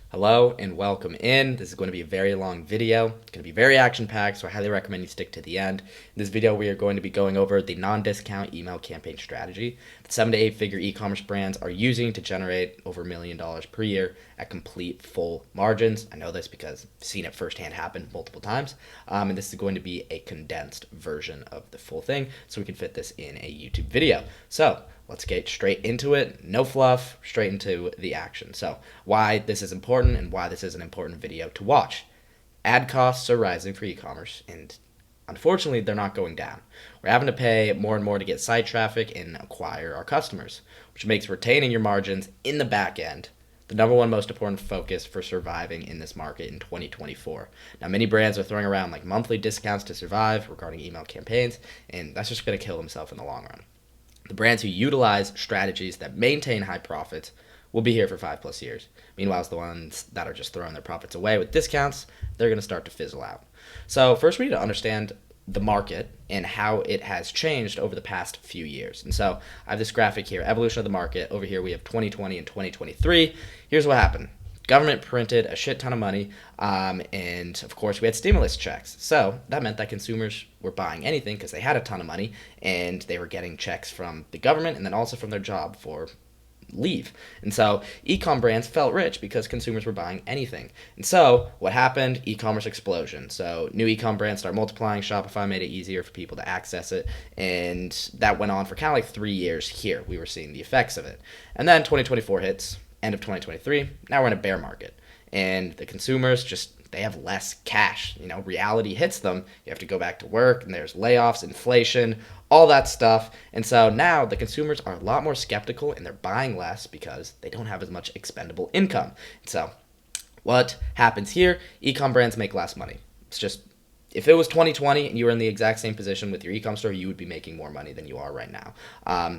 Hello and welcome in. This is going to be a very long video. It's going to be very action-packed, so I highly recommend you stick to the end. In this video, we are going to be going over the non-discount email campaign strategy that 7 to 8 figure e-commerce brands are using to generate over $1 million per year at complete full margins. I know this because I've seen it firsthand happen multiple times, and this is going to be a condensed version of the full thing, so we can fit this in a YouTube video. So let's get straight into it. No fluff, straight into the action. So why this is important and why this is an important video to watch. Ad costs are rising for e-commerce, and unfortunately, they're not going down. We're having to pay more and more to get site traffic and acquire our customers, which makes retaining your margins in the back end the number one most important focus for surviving in this market in 2024. Now, many brands are throwing around like monthly discounts to survive regarding email campaigns, and that's just going to kill themselves in the long run. The brands who utilize strategies that maintain high profits will be here for 5+ years. Meanwhile, the ones that are just throwing their profits away with discounts, they're going to start to fizzle out. So first we need to understand the market and how it has changed over the past few years. And so I have this graphic here, evolution of the market. Over here we have 2020 and 2023. Here's what happened. Government printed a shit ton of money, and of course we had stimulus checks. So that meant that consumers were buying anything because they had a ton of money, and they were getting checks from the government and then also from their job for leave. And so e-com brands felt rich because consumers were buying anything. And so what happened? E-commerce explosion. So new e-com brands start multiplying. Shopify made it easier for people to access it, and that went on for kind of like 3 years here. We were seeing the effects of it. And then 2024 hits. End of 2023, now we're in a bear market, and the consumers they have less cash. Reality hits them. You have to go back to work, and there's layoffs, inflation, all that stuff. And so now the consumers are a lot more skeptical, and they're buying less because they don't have as much expendable income. And so what happens here? E-com brands make less money. It's just, if it was 2020 and you were in the exact same position with your e-com store, you would be making more money than you are right now.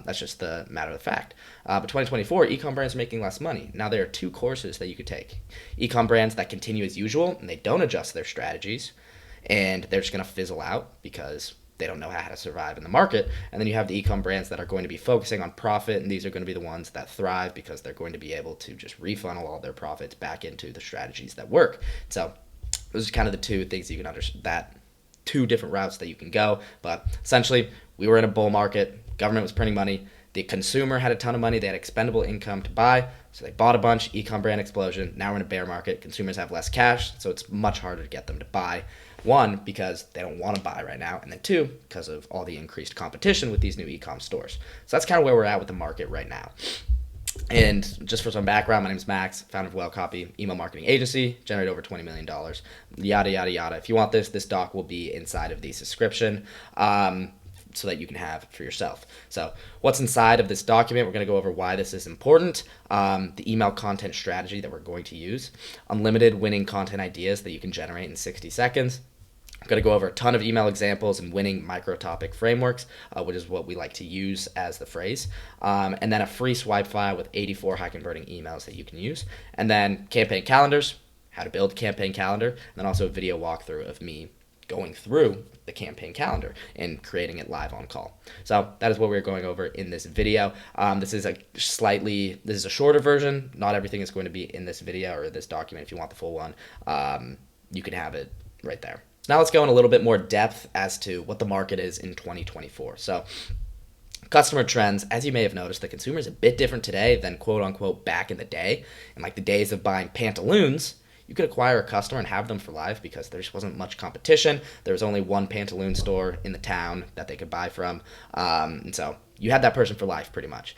That's just the matter of the fact. But 2024, e-com brands are making less money. Now, there are two courses that you could take. E-com brands that continue as usual, and they don't adjust their strategies, and they're just going to fizzle out because they don't know how to survive in the market. And then you have the e-com brands that are going to be focusing on profit, and these are going to be the ones that thrive because they're going to be able to just refunnel all their profits back into the strategies that work. So those are kind of the two things you can understand, that two different routes that you can go. But essentially, we were in a bull market. Government was printing money. The consumer had a ton of money. They had expendable income to buy, so they bought a bunch. E-com brand explosion. Now we're in a bear market. Consumers have less cash, so it's much harder to get them to buy. One, because they don't want to buy right now, and then two, because of all the increased competition with these new e-com stores. So that's kind of where we're at with the market right now. And just for some background, my name is Max, founder of Wellcopy, email marketing agency, generate over $20 million, yada, yada, yada. If you want this doc will be inside of the subscription so that you can have it for yourself. So what's inside of this document? We're going to go over why this is important, the email content strategy that we're going to use, unlimited winning content ideas that you can generate in 60 seconds. I'm going to go over a ton of email examples and winning micro-topic frameworks, which is what we like to use as the phrase, and then a free swipe file with 84 high-converting emails that you can use, and then campaign calendars, how to build a campaign calendar, and then also a video walkthrough of me going through the campaign calendar and creating it live on call. So that is what we're going over in this video. This is a shorter version. Not everything is going to be in this video or this document. If you want the full one, you can have it right there. Now let's go in a little bit more depth as to what the market is in 2024. So customer trends, as you may have noticed, the consumer is a bit different today than quote unquote back in the day. And like the days of buying pantaloons, you could acquire a customer and have them for life because there just wasn't much competition. There was only one pantaloon store in the town that they could buy from. And so you had that person for life pretty much.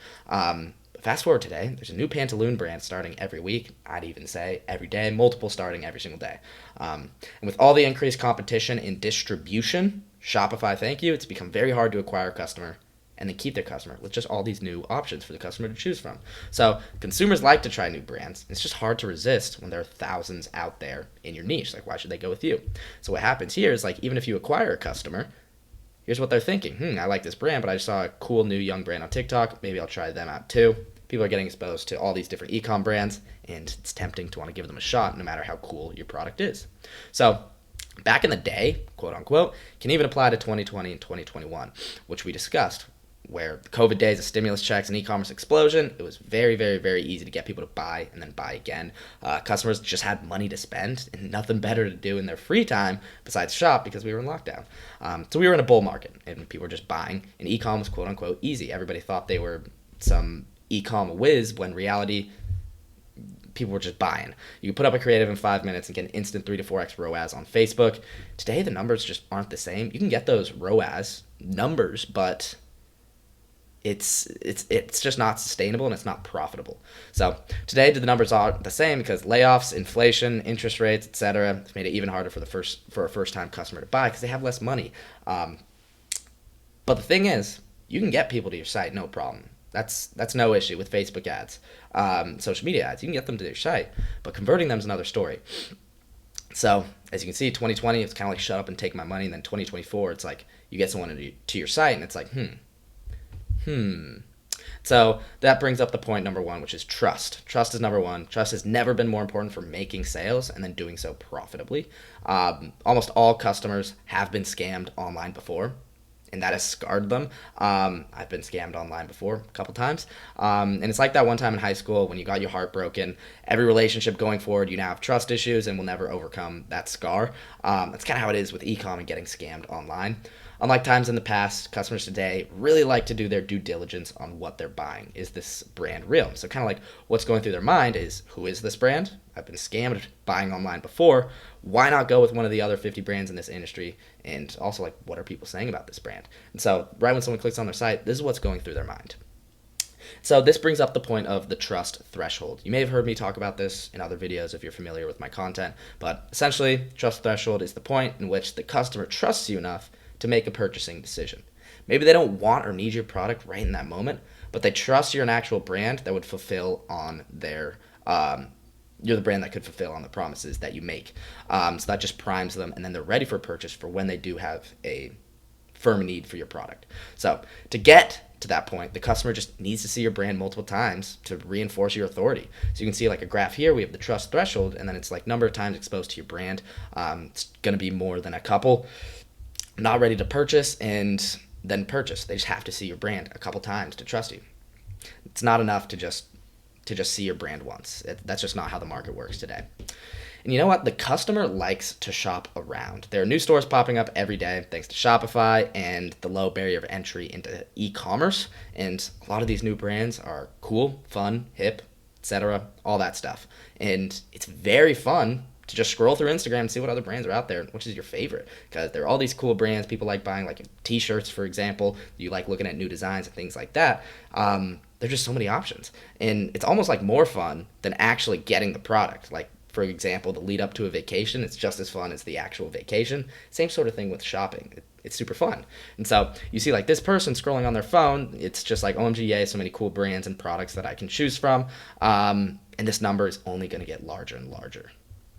Fast forward today, there's a new pantaloon brand starting every week. I'd even say every day, multiple starting every single day. And with all the increased competition in distribution, Shopify, thank you, it's become very hard to acquire a customer and then keep their customer with just all these new options for the customer to choose from. So consumers like to try new brands. It's just hard to resist when there are thousands out there in your niche. Like, why should they go with you? So what happens here is, like, even if you acquire a customer, here's what they're thinking. I like this brand, but I just saw a cool new young brand on TikTok. Maybe I'll try them out too. People are getting exposed to all these different e-com brands, and it's tempting to want to give them a shot no matter how cool your product is. So back in the day, quote unquote, can even apply to 2020 and 2021, which we discussed. where the COVID days, the stimulus checks, and e-commerce explosion, it was very, very, very easy to get people to buy and then buy again. Customers just had money to spend and nothing better to do in their free time besides shop because we were in lockdown. So we were in a bull market and people were just buying, and e-com was quote unquote easy. Everybody thought they were some e-com whiz when in reality people were just buying. You could put up a creative in 5 minutes and get an instant 3 to 4x ROAS on Facebook. Today, the numbers just aren't the same. You can get those ROAS numbers, but it's just not sustainable and it's not profitable. So today, the numbers are the same because layoffs, inflation, interest rates, etc. It's made it even harder for a first-time customer to buy because they have less money. But the thing is, you can get people to your site, no problem. That's no issue with Facebook ads, social media ads. You can get them to your site, but converting them is another story. So as you can see, 2020, it's kind of like shut up and take my money. And then 2024, it's like you get someone to your site and it's like, So that brings up the point number one, which is trust. Trust is number one. Trust has never been more important for making sales and then doing so profitably. Almost all customers have been scammed online before, and that has scarred them. I've been scammed online before a couple times. And it's like that one time in high school when you got your heart broken. Every relationship going forward, you now have trust issues and will never overcome that scar. That's kind of how it is with e-com and getting scammed online. Unlike times in the past, customers today really like to do their due diligence on what they're buying. Is this brand real? So kind of like what's going through their mind is, who is this brand? I've been scammed buying online before. Why not go with one of the other 50 brands in this industry? And also, like, what are people saying about this brand? And so right when someone clicks on their site, this is what's going through their mind. So this brings up the point of the trust threshold. You may have heard me talk about this in other videos if you're familiar with my content, but essentially, trust threshold is the point in which the customer trusts you enough to make a purchasing decision. Maybe they don't want or need your product right in that moment, but they trust you're an actual brand that would fulfill on their you're the brand that could fulfill on the promises that you make. So that just primes them, and then they're ready for purchase for when they do have a firm need for your product. So to get to that point, the customer just needs to see your brand multiple times to reinforce your authority. So you can see like a graph here, we have the trust threshold, and then it's like number of times exposed to your brand. It's going to be more than a couple. Not ready to purchase and then purchase. They just have to see your brand a couple times to trust you. It's not enough to just see your brand once. That's just not how the market works today. And you know what? The customer likes to shop around. There are new stores popping up every day thanks to Shopify and the low barrier of entry into e-commerce. And a lot of these new brands are cool, fun, hip, etc., all that stuff. And it's very fun to just scroll through Instagram and see what other brands are out there, which is your favorite, because there are all these cool brands people like buying, like t-shirts, for example. You like looking at new designs and things like that. There's just so many options, and it's almost like more fun than actually getting the product. Like, for example, the lead up to a vacation, it's just as fun as the actual vacation. Same sort of thing with shopping. It's super fun. And so you see like this person scrolling on their phone, it's just like, OMG, yay, so many cool brands and products that I can choose from. And this number is only going to get larger and larger.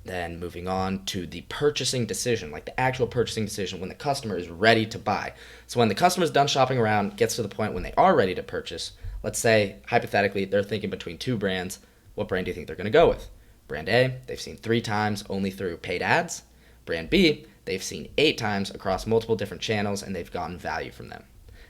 Then moving on to the purchasing decision, like the actual purchasing decision when the customer is ready to buy. So when the customer's done shopping around, gets to the point when they are ready to purchase, let's say, hypothetically, they're thinking between two brands. What brand do you think they're going to go with? Brand A, they've seen 3 times only through paid ads. Brand B, they've seen 8 times across multiple different channels and they've gotten value from them.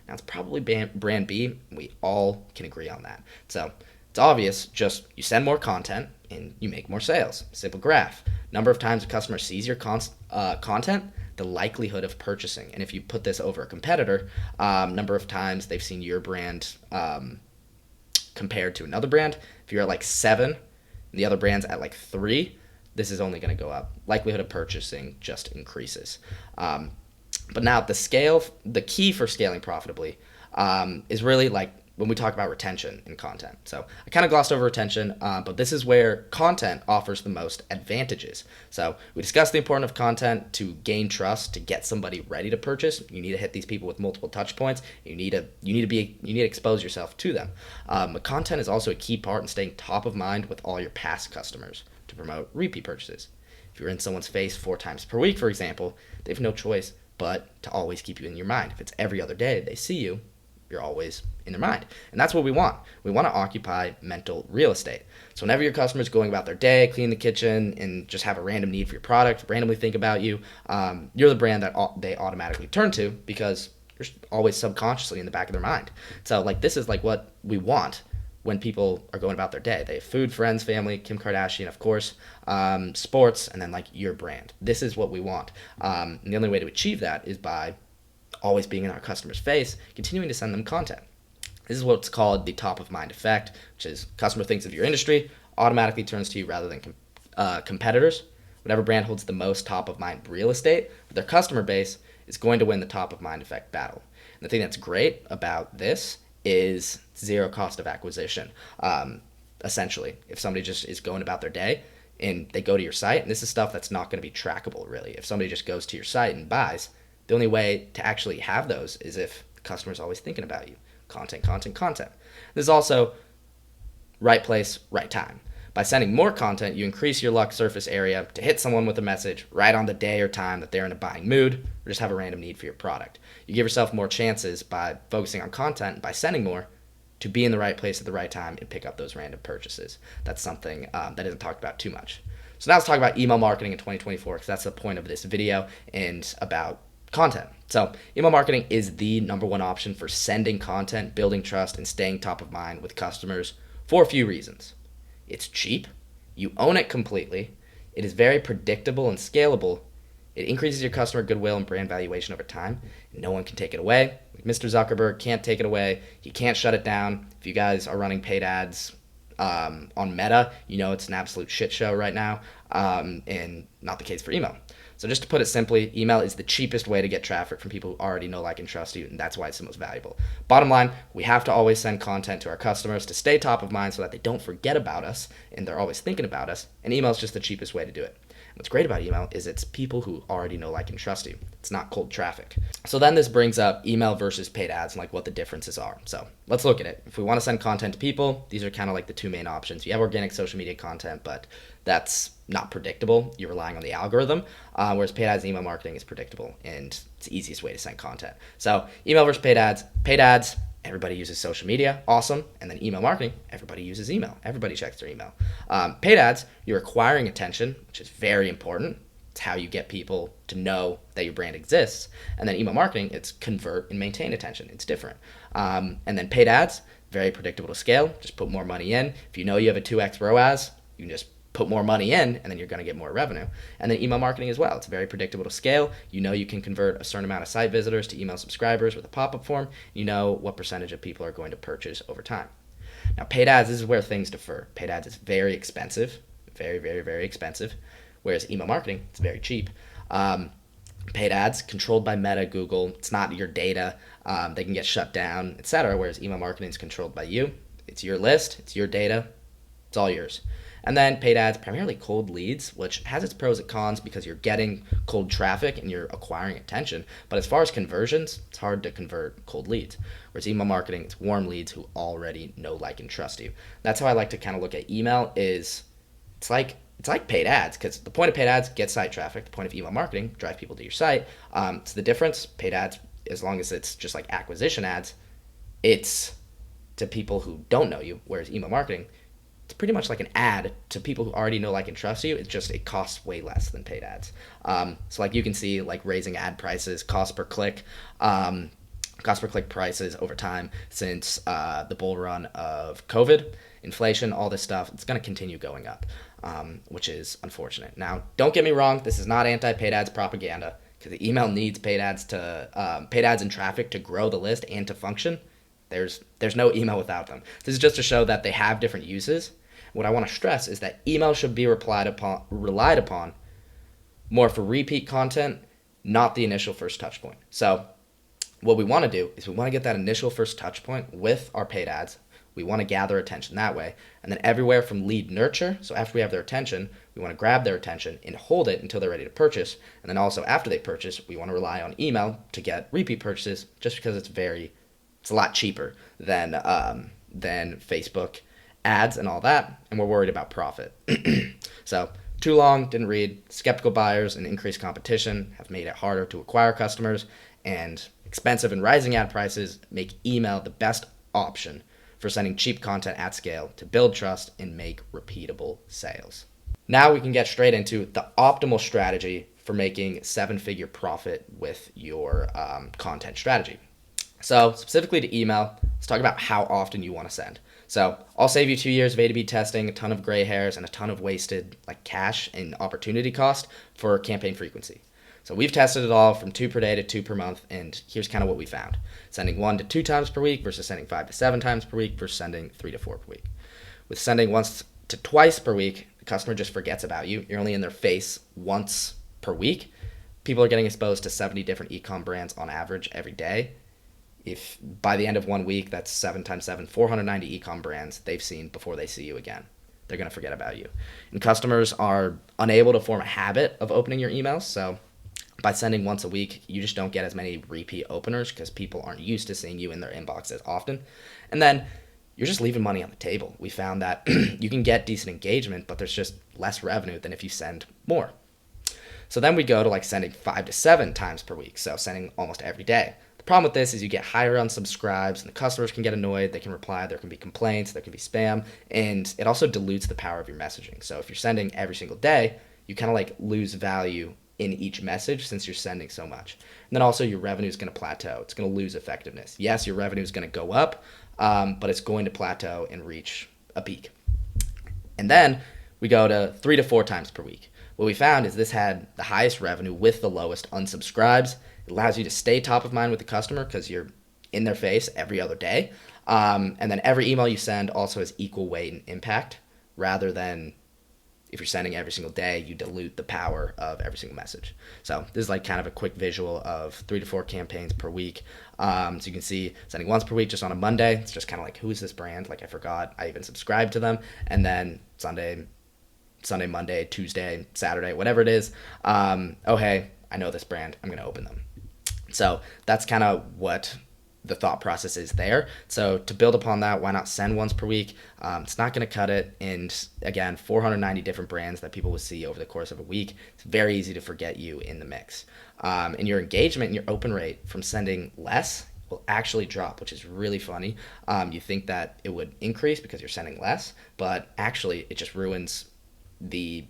Now, it's probably brand B. We all can agree on that. So it's obvious, just you send more content and you make more sales. Simple graph. Number of times a customer sees your content, the likelihood of purchasing. And if you put this over a competitor, number of times they've seen your brand compared to another brand. If you're at like 7, and the other brand's at like 3, this is only going to go up. Likelihood of purchasing just increases. But now the key for scaling profitably is really like when we talk about retention in content. So I kind of glossed over retention, but this is where content offers the most advantages. So we discussed the importance of content to gain trust, to get somebody ready to purchase. You need to hit these people with multiple touch points. You need to expose yourself to them. But content is also a key part in staying top of mind with all your past customers to promote repeat purchases. If you're in someone's face 4 times per week, for example, they have no choice but to always keep you in your mind. If it's every other day they see you, you're always in their mind. And that's what we want. We want to occupy mental real estate. So whenever your customer's going about their day, clean the kitchen, and just have a random need for your product, randomly think about you, you're the brand that they automatically turn to because They're always subconsciously in the back of their mind. So like this is like what we want when people are going about their day. They have food, friends, family, Kim Kardashian, of course, sports, and then like your brand. This is what we want. And the only way to achieve that is by always being in our customer's face, continuing to send them content. This is what's called the top of mind effect, which is customer thinks of your industry, automatically turns to you rather than competitors. Whatever brand holds the most top of mind real estate with their customer base is going to win the top of mind effect battle. And the thing that's great about this is zero cost of acquisition. Essentially, if somebody just is going about their day and they go to your site, and this is stuff that's not going to be trackable really. If somebody just goes to your site and buys, the only way to actually have those is if the customer's always thinking about you. Content, content, content. This is also right place, right time. By sending more content, you increase your luck surface area to hit someone with a message right on the day or time that they're in a buying mood or just have a random need for your product. You give yourself more chances by focusing on content and by sending more to be in the right place at the right time and pick up those random purchases. That's something that isn't talked about too much. So now let's talk about email marketing in 2024 because that's the point of this video and about content. So email marketing is the number one option for sending content, building trust, and staying top of mind with customers for a few reasons. It's cheap, you own it completely, it is very predictable and scalable, it increases your customer goodwill and brand valuation over time, and no one can take it away. Like Mr. Zuckerberg can't take it away, he can't shut it down. If you guys are running paid ads on Meta, you know it's an absolute shit show right now, and not the case for email. So just to put it simply, email is the cheapest way to get traffic from people who already know, like, and trust you, and that's why it's the most valuable. Bottom line, we have to always send content to our customers to stay top of mind so that they don't forget about us and they're always thinking about us, and email is just the cheapest way to do it. What's great about email is it's people who already know, like, and trust you. It's not cold traffic. So then this brings up email versus paid ads and like what the differences are. So let's look at it. If we want to send content to people, these are kind of like the two main options. You have organic social media content, but that's not predictable. You're relying on the algorithm, whereas paid ads and email marketing is predictable and it's the easiest way to send content. So email versus paid ads, everybody uses social media, awesome. And then email marketing, everybody uses email. Everybody checks their email. Paid ads, you're acquiring attention, which is very important. It's how you get people to know that your brand exists. And then email marketing, it's convert and maintain attention. It's different. And then paid ads, very predictable to scale. Just put more money in. If you know you have a 2x ROAS, you can just put more money in and then you're going to get more revenue. And then email marketing as well. It's very predictable to scale. You know you can convert a certain amount of site visitors to email subscribers with a pop-up form. You know what percentage of people are going to purchase over time. Now paid ads, this is where things differ. Paid ads is very expensive, very, very, very expensive, whereas email marketing, it's very cheap. Paid ads controlled by Meta, Google. It's not your data. They can get shut down, etc. Whereas email marketing is controlled by you. It's your list. It's your data. It's all yours. And then paid ads, primarily cold leads, which has its pros and cons because you're getting cold traffic and you're acquiring attention. But as far as conversions, it's hard to convert cold leads. Whereas email marketing, it's warm leads who already know, like, and trust you. That's how I like to kind of look at email is it's like paid ads because the point of paid ads, get site traffic. The point of email marketing, drive people to your site. It's the difference. Paid ads, as long as it's just like acquisition ads, it's to people who don't know you, whereas email marketing, it's pretty much like an ad to people who already know, like, and trust you. It's just it costs way less than paid ads. So like you can see like raising ad prices, cost per click prices over time since the bull run of COVID, inflation, all this stuff. It's going to continue going up, which is unfortunate. Now, don't get me wrong. This is not anti-paid ads propaganda because the email needs paid ads and traffic to grow the list and to function. There's no email without them. This is just to show that they have different uses. What I want to stress is that email should be relied upon more for repeat content, not the initial first touch point. So what we want to do is we want to get that initial first touch point with our paid ads. We want to gather attention that way. And then everywhere from lead nurture, so after we have their attention, we want to grab their attention and hold it until they're ready to purchase. And then also after they purchase, we want to rely on email to get repeat purchases just because it's a lot cheaper than Facebook ads and all that, and we're worried about profit. So too long, didn't read. Skeptical buyers and increased competition have made it harder to acquire customers, and expensive and rising ad prices make email the best option for sending cheap content at scale to build trust and make repeatable sales. Now we can get straight into the optimal strategy for making 7-figure profit with your content strategy. So specifically to email, let's talk about how often you want to send. So I'll save you 2 years of A/B testing, a ton of gray hairs, and a ton of wasted like cash and opportunity cost for campaign frequency. So we've tested it all from 2 per day to 2 per month, and here's kind of what we found: sending 1 to 2 times per week versus sending 5 to 7 times per week versus sending 3 to 4 per week. With sending once to twice per week, the customer just forgets about you. You're only in their face once per week. People are getting exposed to 70 different e-com brands on average every day. If by the end of 1 week, that's 7 times 7, 490 e-com brands they've seen before they see you again. They're going to forget about you. And customers are unable to form a habit of opening your emails. So by sending once a week, you just don't get as many repeat openers because people aren't used to seeing you in their inbox as often. And then you're just leaving money on the table. We found that you can get decent engagement, but there's just less revenue than if you send more. So then we go to like sending 5 to 7 times per week. So sending almost every day. The problem with this is you get higher unsubscribes, and the customers can get annoyed. They can reply. There can be complaints. There can be spam. And it also dilutes the power of your messaging. So if you're sending every single day, you kind of like lose value in each message since you're sending so much. And then also your revenue is going to plateau. It's going to lose effectiveness. Yes, your revenue is going to go up, but it's going to plateau and reach a peak. And then we go to 3 to 4 times per week. What we found is this had the highest revenue with the lowest unsubscribes. It allows you to stay top of mind with the customer because you're in their face every other day. And then every email you send also has equal weight and impact, rather than if you're sending every single day, you dilute the power of every single message. So this is like kind of a quick visual of 3 to 4 campaigns per week. So you can see sending once per week just on a Monday. It's just kind of like, who is this brand? Like I forgot I even subscribed to them. And then Sunday, Monday, Tuesday, Saturday, whatever it is. Oh, hey, I know this brand. I'm going to open them. So that's kind of what the thought process is there. So to build upon that, why not send once per week? It's not going to cut it. And again, 490 different brands that people will see over the course of a week. It's very easy to forget you in the mix. And your engagement and your open rate from sending less will actually drop, which is really funny. You think that it would increase because you're sending less, but actually it just ruins the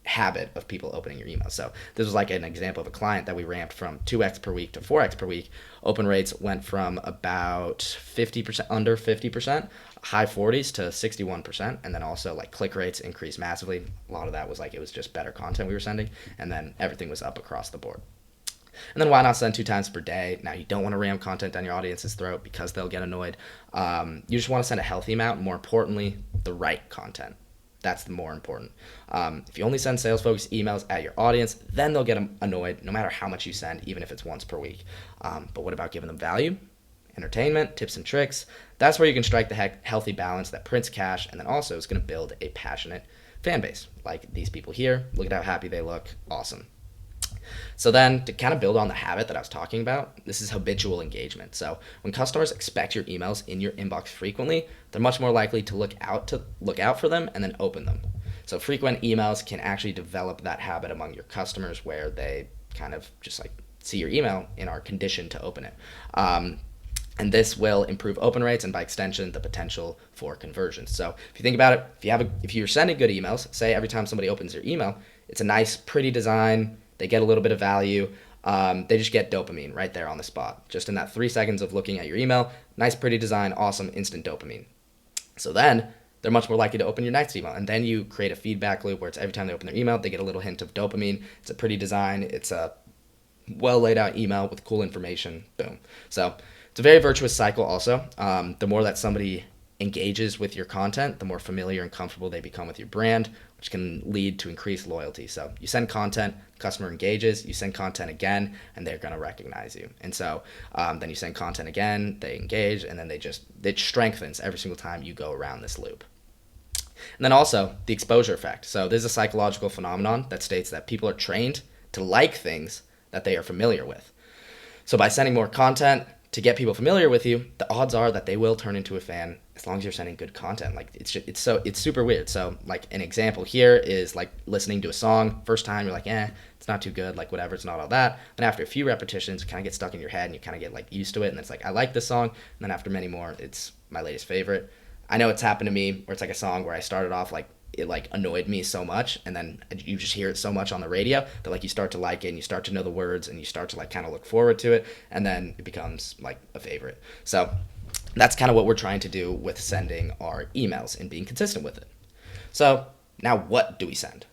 habit of people opening your email. So this was like an example of a client that we ramped from 2x per week to 4x per week. Open rates went from about 50%, under 50%, high 40s to 61%. And then also like click rates increased massively. A lot of that was like, it was just better content we were sending. And then everything was up across the board. And then why not send 2 times per day? Now you don't want to ram content down your audience's throat because they'll get annoyed. You just want to send a healthy amount. More importantly, the right content. That's the more important. If you only send sales-focused emails at your audience, then they'll get annoyed no matter how much you send, even if it's once per week. But what about giving them value, entertainment, tips and tricks? That's where you can strike the healthy balance that prints cash and then also is going to build a passionate fan base. Like these people here, look at how happy they look. Awesome. So then to kind of build on the habit that I was talking about, this is habitual engagement. So when customers expect your emails in your inbox frequently, they're much more likely to look out for them and then open them. So frequent emails can actually develop that habit among your customers where they kind of just like see your email and are conditioned to open it. And this will improve open rates and by extension, the potential for conversions. So if you think about it, if you're sending good emails, say every time somebody opens your email, it's a nice, pretty design. They get a little bit of value. They just get dopamine right there on the spot. Just in that 3 seconds of looking at your email, nice, pretty design, awesome, instant dopamine. So then they're much more likely to open your next email. And then you create a feedback loop where it's every time they open their email, they get a little hint of dopamine. It's a pretty design. It's a well laid out email with cool information. Boom. So it's a very virtuous cycle also. The more that somebody engages with your content, the more familiar and comfortable they become with your brand, which can lead to increased loyalty. So you send content, customer engages, you send content again, and they're going to recognize you. And so then you send content again, they engage, and then it strengthens every single time you go around this loop. And then also the exposure effect. So there's a psychological phenomenon that states that people are trained to like things that they are familiar with. So by sending more content to get people familiar with you, the odds are that they will turn into a fan as long as you're sending good content. Like it's super weird. So like an example here is like listening to a song. First time you're like, it's not too good, like whatever, it's not all that. Then after a few repetitions, you kind of get stuck in your head and you kind of get like used to it. And it's like, I like this song. And then after many more, it's my latest favorite. I know it's happened to me where it's like a song where I started off like it like annoyed me so much, and then you just hear it so much on the radio that like you start to like it and you start to know the words and you start to like kind of look forward to it, and then it becomes like a favorite. So that's kind of what we're trying to do with sending our emails and being consistent with it. So now what do we send?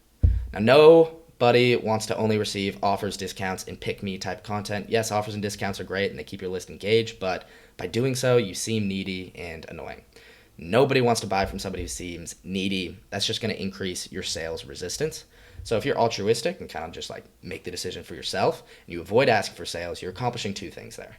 Now nobody wants to only receive offers, discounts, and pick me type content. Yes, offers and discounts are great and they keep your list engaged, but by doing so, you seem needy and annoying. Nobody wants to buy from somebody who seems needy. That's just going to increase your sales resistance. So if you're altruistic and kind of just like make the decision for yourself and you avoid asking for sales, you're accomplishing two things there.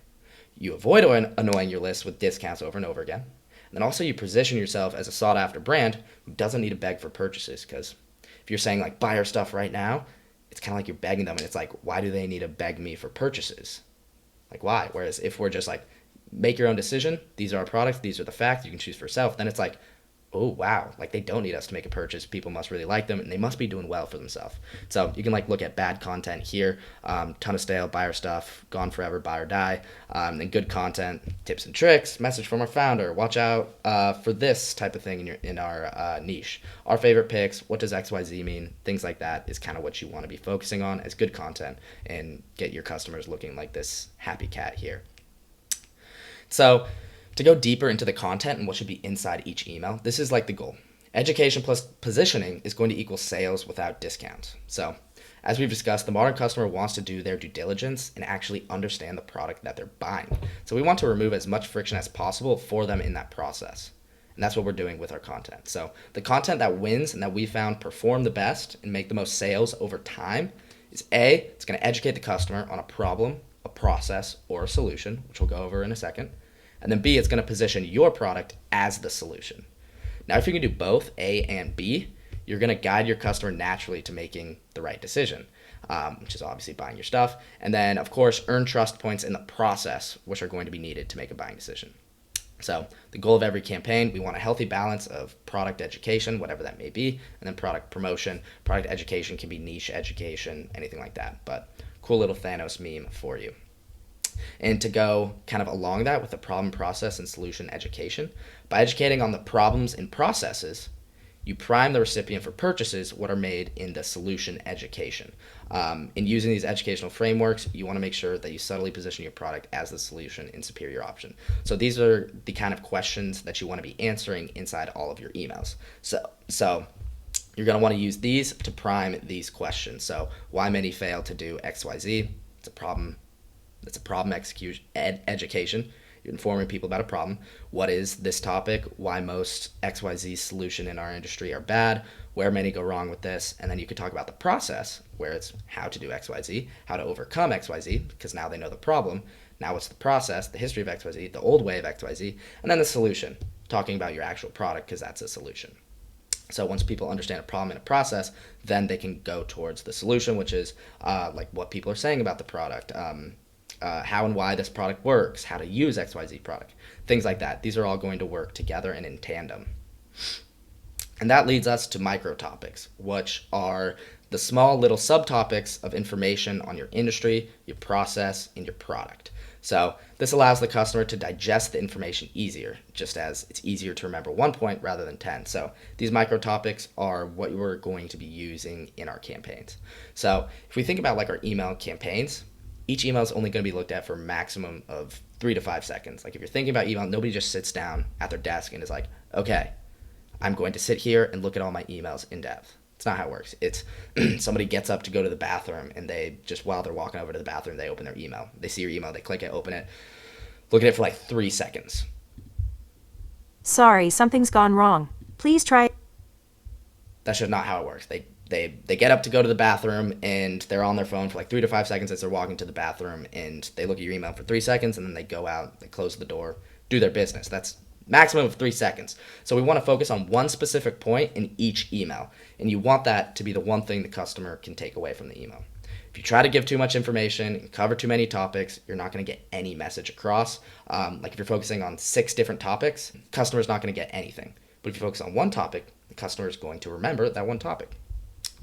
You avoid annoying your list with discounts over and over again. And then also you position yourself as a sought after brand who doesn't need to beg for purchases, because if you're saying like buy our stuff right now, it's kind of like you're begging them, and it's like, why do they need to beg me for purchases? Like why? Whereas if we're just like, make your own decision, these are our products, these are the facts, you can choose for yourself, then it's like, oh wow, like they don't need us to make a purchase, people must really like them and they must be doing well for themselves. So you can like look at bad content here, ton of stale, buy our stuff, gone forever, buy or die, and good content, tips and tricks, message from our founder, watch out for this type of thing in our niche, our favorite picks, what does XYZ mean, things like that is kind of what you want to be focusing on as good content and get your customers looking like this happy cat here. So to go deeper into the content and what should be inside each email, this is like the goal. Education plus positioning is going to equal sales without discounts. So as we've discussed, the modern customer wants to do their due diligence and actually understand the product that they're buying. So we want to remove as much friction as possible for them in that process. And that's what we're doing with our content. So the content that wins and that we found perform the best and make the most sales over time is A, it's going to educate the customer on a problem, a process, or a solution, which we'll go over in a second. And then B, it's going to position your product as the solution. Now, if you can do both A and B, you're going to guide your customer naturally to making the right decision, which is obviously buying your stuff. And then, of course, earn trust points in the process, which are going to be needed to make a buying decision. So the goal of every campaign, we want a healthy balance of product education, whatever that may be, and then product promotion. Product education can be niche education, anything like that. But cool little Thanos meme for you. And to go kind of along that with the problem, process, and solution education, by educating on the problems and processes, you prime the recipient for purchases what are made in the solution education. In using these educational frameworks, you want to make sure that you subtly position your product as the solution and superior option. So these are the kind of questions that you want to be answering inside all of your emails. So you're going to want to use these to prime these questions. So why many fail to do XYZ? It's a problem. It's a problem education. You're informing people about a problem. What is this topic? Why most XYZ solution in our industry are bad? Where many go wrong with this? And then you could talk about the process, where it's how to do XYZ, how to overcome XYZ, because now they know the problem. Now what's the process, the history of XYZ, the old way of XYZ, and then the solution, talking about your actual product, because that's a solution. So once people understand a problem and a process, then they can go towards the solution, which is like what people are saying about the product, how and why this product works, how to use XYZ product, things like that. These are all going to work together and in tandem. And that leads us to micro topics, which are the small little subtopics of information on your industry, your process, and your product. So this allows the customer to digest the information easier, just as it's easier to remember 1 point rather than 10. So these micro topics are what we're going to be using in our campaigns. So if we think about like our email campaigns, each email is only going to be looked at for a maximum of 3 to 5 seconds. Like if you're thinking about email, nobody just sits down at their desk and is like, okay, I'm going to sit here and look at all my emails in depth. It's not how it works. It's somebody gets up to go to the bathroom and they just, while they're walking over to the bathroom, they open their email. They see your email, they click it, open it, look at it for like 3 seconds. Sorry, something's gone wrong. Please try. That's just not how it works. They get up to go to the bathroom and they're on their phone for like 3 to 5 seconds as they're walking to the bathroom, and they look at your email for 3 seconds and then they go out, they close the door, do their business. That's maximum of 3 seconds. So we want to focus on one specific point in each email, and you want that to be the one thing the customer can take away from the email. If you try to give too much information and cover too many topics, you're not going to get any message across. Like if you're focusing on 6 different topics, the customer's not going to get anything. But if you focus on one topic, the customer is going to remember that one topic.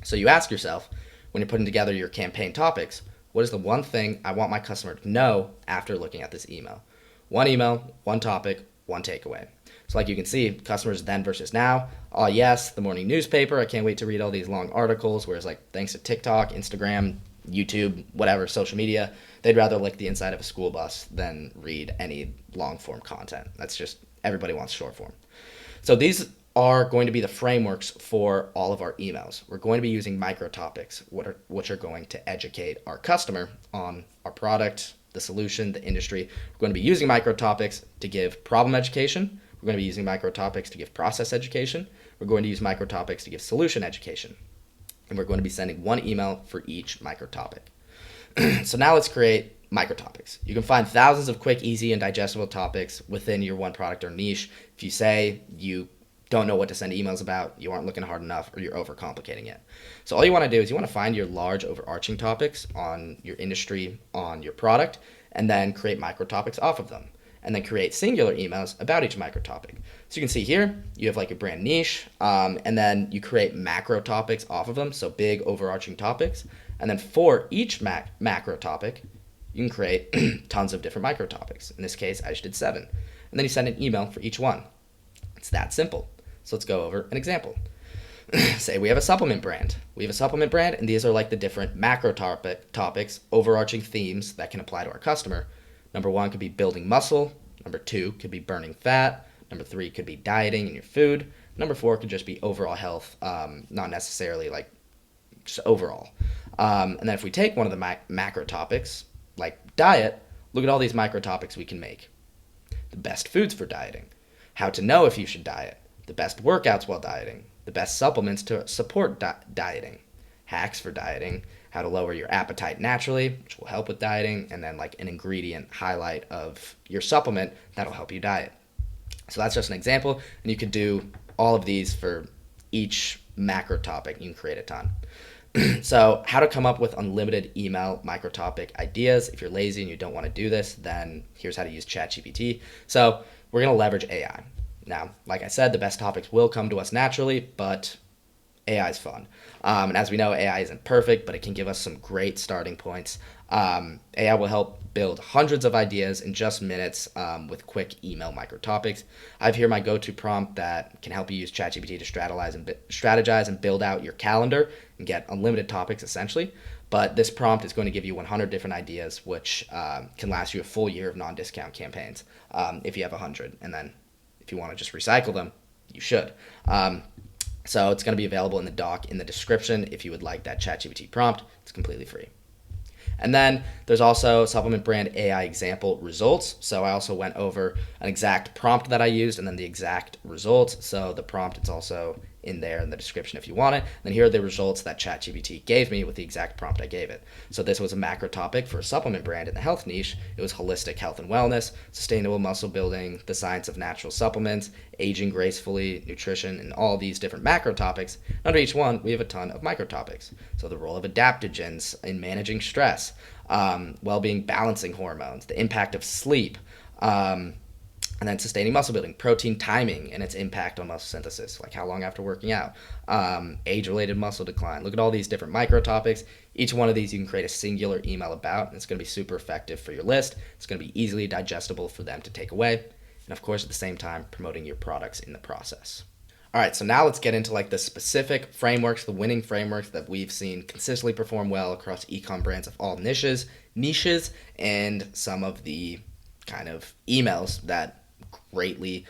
So you ask yourself, when you're putting together your campaign topics, what is the one thing I want my customer to know after looking at this email? One email, one topic, one takeaway. So like you can see, customers then versus now. Oh yes, the morning newspaper. I can't wait to read all these long articles. Whereas like thanks to TikTok, Instagram, YouTube, whatever, social media, they'd rather lick the inside of a school bus than read any long form content. That's just, everybody wants short form. So these are going to be the frameworks for all of our emails. We're going to be using micro topics, which are going to educate our customer on our product, the solution, the industry. We're going to be using micro topics to give problem education. We're going to be using micro topics to give process education. We're going to use micro topics to give solution education. And we're going to be sending one email for each micro topic. So now let's create micro topics. You can find thousands of quick, easy, and digestible topics within your one product or niche. If you say you don't know what to send emails about, you aren't looking hard enough, or you're overcomplicating it. So all you want to do is you want to find your large overarching topics on your industry, on your product, and then create micro topics off of them. And then create singular emails about each micro topic. So you can see here, you have like a brand niche, and then you create macro topics off of them, so big overarching topics. And then for each macro topic, you can create tons of different micro topics. In this case, I just did 7. And then you send an email for each one. It's that simple. So let's go over an example. Say we have a supplement brand. We have a supplement brand, and these are like the different macro topics, overarching themes that can apply to our customer. Number 1 could be building muscle. Number 2 could be burning fat. Number 3 could be dieting in your food. Number 4 could just be overall health, not necessarily like just overall. And then if we take one of the macro topics, like diet, look at all these micro topics we can make. The best foods for dieting. How to know if you should diet. The best workouts while dieting. The best supplements to support dieting. Hacks for dieting. How to lower your appetite naturally, which will help with dieting, and then like an ingredient highlight of your supplement that'll help you diet. So that's just an example, and you could do all of these for each macro topic. You can create a ton. So how to come up with unlimited email micro topic ideas. If you're lazy and you don't want to do this, then here's how to use ChatGPT. So we're going to leverage AI. Now, like I said, the best topics will come to us naturally, but AI is fun. And as we know, AI isn't perfect, but it can give us some great starting points. AI will help build hundreds of ideas in just minutes with quick email micro topics. I have here my go-to prompt that can help you use ChatGPT to strategize and build out your calendar and get unlimited topics essentially. But this prompt is going to give you 100 different ideas, which can last you a full year of non-discount campaigns if you have 100. And then if you want to just recycle them, you should. So it's going to be available in the doc in the description if you would like that ChatGPT prompt. It's completely free. And then there's also supplement brand AI example results. So I also went over an exact prompt that I used and then the exact results. So the prompt, it's also in there in the description if you want it. And then here are the results that ChatGPT gave me with the exact prompt I gave it. So this was a macro topic for a supplement brand in the health niche. It was holistic health and wellness, sustainable muscle building, the science of natural supplements, aging gracefully, nutrition, and all these different macro topics. Under each one, we have a ton of micro topics. So the role of adaptogens in managing stress, well-being balancing hormones, the impact of sleep, and then sustaining muscle building, protein timing and its impact on muscle synthesis, like how long after working out, age-related muscle decline. Look at all these different micro topics. Each one of these you can create a singular email about, and it's going to be super effective for your list. It's going to be easily digestible for them to take away, and of course at the same time promoting your products in the process. All right, so now let's get into like the specific frameworks, the winning frameworks that we've seen consistently perform well across e-com brands of all niches, and some of the kind of emails that greatly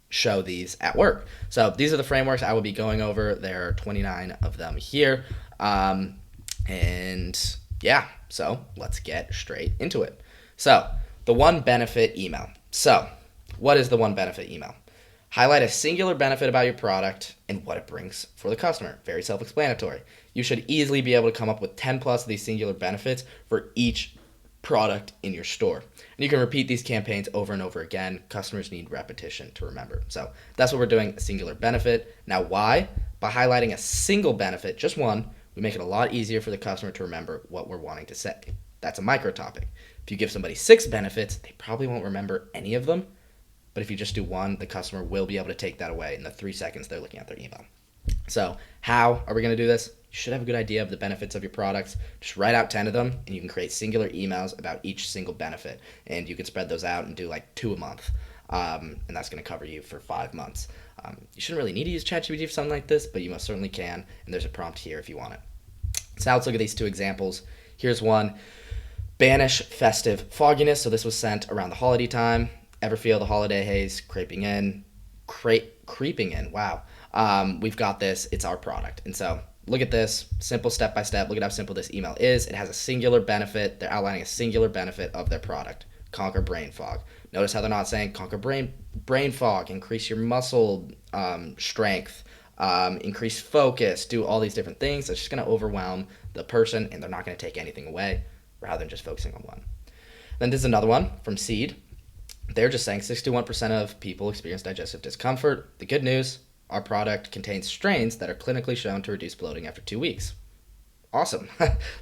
show these at work. So these are the frameworks I will be going over. There are 29 of them here. And yeah, so let's get straight into it. So the one benefit email. So what is the one benefit email? Highlight a singular benefit about your product and what it brings for the customer. Very self-explanatory. You should easily be able to come up with 10 plus of these singular benefits for each product in your store. And you can repeat these campaigns over and over again. Customers need repetition to remember. So that's what we're doing, a singular benefit. Now why? By highlighting a single benefit, just one, we make it a lot easier for the customer to remember what we're wanting to say. That's a micro topic. If you give somebody 6 benefits, they probably won't remember any of them. But if you just do one, the customer will be able to take that away in the 3 seconds they're looking at their email. So how are we going to do this? You should have a good idea of the benefits of your products. Just write out 10 of them, and you can create singular emails about each single benefit. And you can spread those out and do like 2 a month. and that's going to cover you for 5 months. You shouldn't really need to use ChatGPT for something like this, but you most certainly can, and there's a prompt here if you want it. So now let's look at these two examples. Here's one. Banish festive fogginess. So this was sent around the holiday time. Ever feel the holiday haze creeping in? Creeping in. Wow. We've got this. It's our product. And so look at this. Simple step by step. Look at how simple this email is. It has a singular benefit. They're outlining a singular benefit of their product. Conquer brain fog. Notice how they're not saying conquer brain fog, increase your muscle strength, increase focus, do all these different things. That's just going to overwhelm the person, and they're not going to take anything away rather than just focusing on one. Then there's another one from Seed. They're just saying 61% of people experience digestive discomfort. The good news, our product contains strains that are clinically shown to reduce bloating after 2 weeks. Awesome.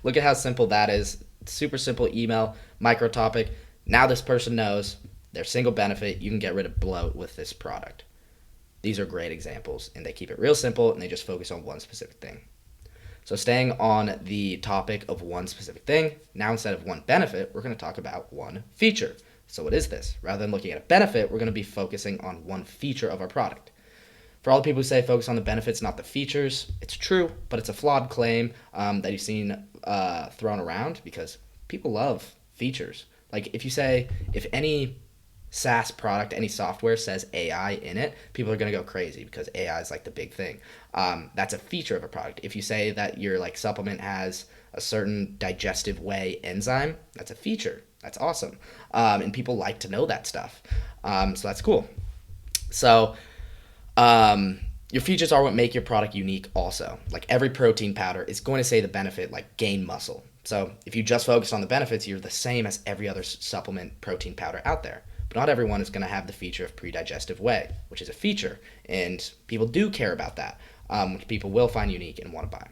Look at how simple that is. Super simple email, micro topic. Now this person knows their single benefit, you can get rid of bloat with this product. These are great examples, and they keep it real simple, and they just focus on one specific thing. So staying on the topic of one specific thing, now instead of one benefit, we're going to talk about one feature. So what is this? Rather than looking at a benefit, we're going to be focusing on one feature of our product. For all the people who say focus on the benefits, not the features, it's true, but it's a flawed claim that you've seen thrown around because people love features. Like if any SaaS product, any software says AI in it, people are going to go crazy because AI is like the big thing. That's a feature of a product. If you say that your like supplement has a certain digestive way enzyme, that's a feature. That's awesome. And people like to know that stuff. So that's cool. So your features are what make your product unique also. Like every protein powder is going to say the benefit like gain muscle. So if you just focus on the benefits, you're the same as every other supplement protein powder out there. But not everyone is going to have the feature of pre-digestive whey, which is a feature, and people do care about that, which people will find unique and want to buy.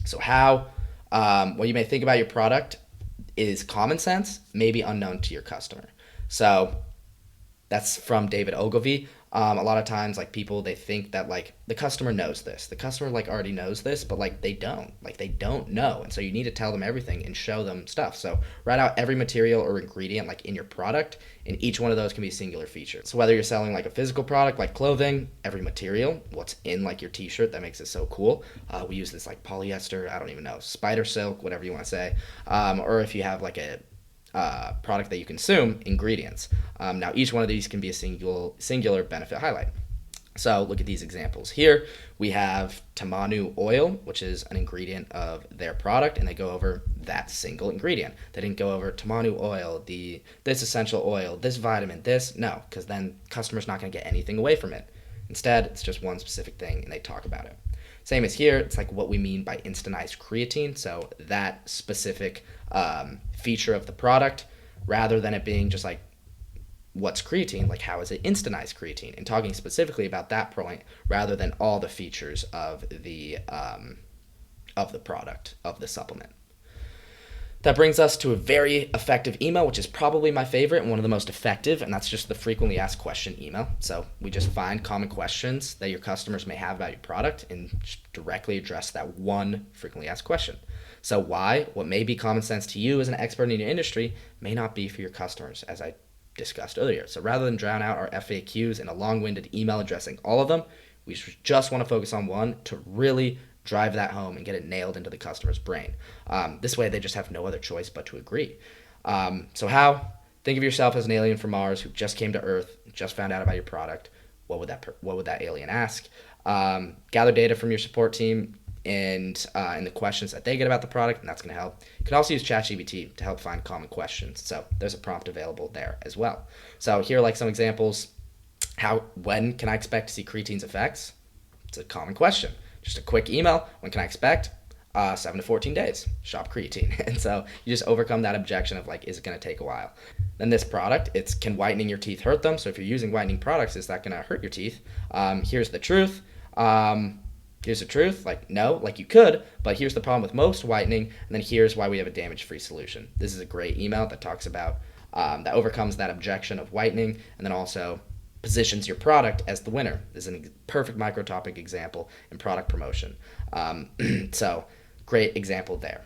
So what you may think about your product is common sense, maybe unknown to your customer. So that's from David Ogilvy. A lot of times, like people, they think that like the customer knows this. The customer like already knows this, but like they don't. Like they don't know, and so you need to tell them everything and show them stuff. So write out every material or ingredient like in your product, and each one of those can be a singular feature. So whether you're selling like a physical product like clothing, every material, what's in like your T-shirt that makes it so cool. We use this like polyester, I don't even know, spider silk, whatever you want to say, or if you have like a product that you consume, ingredients. Now each one of these can be a singular benefit highlight. So look at these examples. Here we have tamanu oil, which is an ingredient of their product, and they go over that single ingredient. They didn't go over tamanu oil, this essential oil, this vitamin, this. No, because then customer's not going to get anything away from it. Instead, it's just one specific thing, and they talk about it. Same as here, it's like what we mean by instantized creatine. So that specific feature of the product, rather than it being just like what's creatine, like how is it instantized creatine, and talking specifically about that point rather than all the features of the product, of the supplement. That brings us to a very effective email, which is probably my favorite and one of the most effective, and that's just the frequently asked question email. So we just find common questions that your customers may have about your product and just directly address that one frequently asked question. So why? What may be common sense to you as an expert in your industry may not be for your customers, as I discussed earlier. So rather than drown out our FAQs in a long-winded email addressing all of them, we just want to focus on one to really drive that home and get it nailed into the customer's brain. This way they just have no other choice but to agree. So how? Think of yourself as an alien from Mars who just came to Earth, just found out about your product. What would that alien ask? Gather data from your support team and the questions that they get about the product, and that's going to help. You can also use ChatGPT to help find common questions. So there's a prompt available there as well. So here are like some examples. When can I expect to see creatine's effects? It's a common question. Just a quick email. When can I expect? 7 to 14 days. Shop creatine. And so you just overcome that objection of like, is it going to take a while? Then this product, can whitening your teeth hurt them? So if you're using whitening products, is that going to hurt your teeth? Here's the truth. Here's the truth. Like, no, like you could, but here's the problem with most whitening. And then here's why we have a damage-free solution. This is a great email that talks about, that overcomes that objection of whitening, and then also positions your product as the winner. This is a perfect micro-topic example in product promotion. So great example there.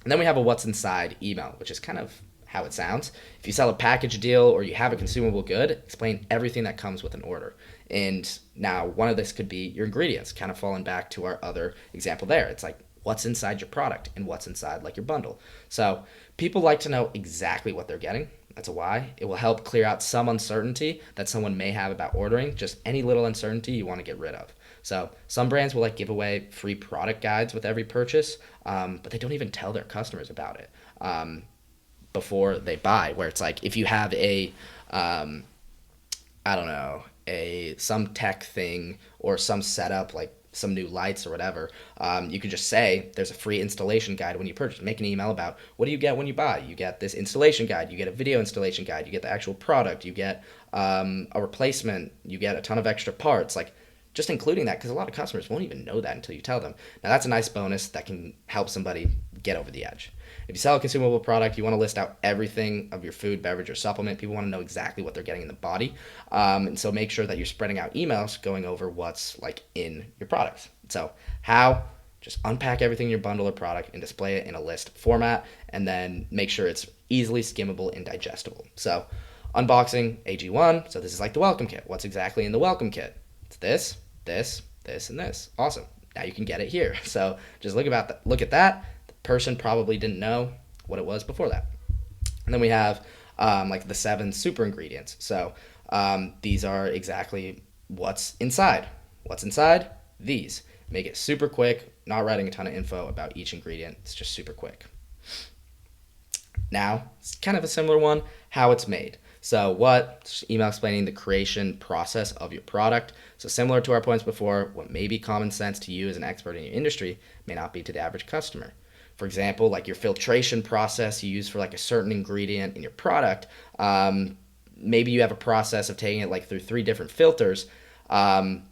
And then we have a what's inside email, which is kind of how it sounds. If you sell a package deal or you have a consumable good, explain everything that comes with an order. And now one of this could be your ingredients, kind of falling back to our other example there. It's like what's inside your product and what's inside like your bundle. So people like to know exactly what they're getting. That's a why. It will help clear out some uncertainty that someone may have about ordering, just any little uncertainty you want to get rid of. So some brands will like give away free product guides with every purchase, but they don't even tell their customers about it before they buy, where it's like if you have a, I don't know, some tech thing or some setup like some new lights or whatever, you could just say there's a free installation guide when you purchase. Make an email about what do you get when you buy. You get this installation guide, you get a video installation guide, you get the actual product, you get a replacement, you get a ton of extra parts, like just including that, because a lot of customers won't even know that until you tell them. Now that's a nice bonus that can help somebody get over the edge. If you sell a consumable product, you want to list out everything of your food, beverage, or supplement. People want to know exactly what they're getting in the body. And so make sure that you're spreading out emails going over what's like in your products. So how? Just unpack everything in your bundle or product and display it in a list format, and then make sure it's easily skimmable and digestible. So unboxing AG1. So this is like the welcome kit. What's exactly in the welcome kit? It's this, this, this, and this. Awesome. Now you can get it here. So just look at that. Person probably didn't know what it was before that. And then we have like the 7 super ingredients. So these are exactly what's inside. What's inside? These. Make it super quick, not writing a ton of info about each ingredient. It's just super quick. Now, it's kind of a similar one, how it's made. So just email explaining the creation process of your product. So similar to our points before, what may be common sense to you as an expert in your industry may not be to the average customer. For example, like your filtration process you use for like a certain ingredient in your product, maybe you have a process of taking it like through 3 different filters that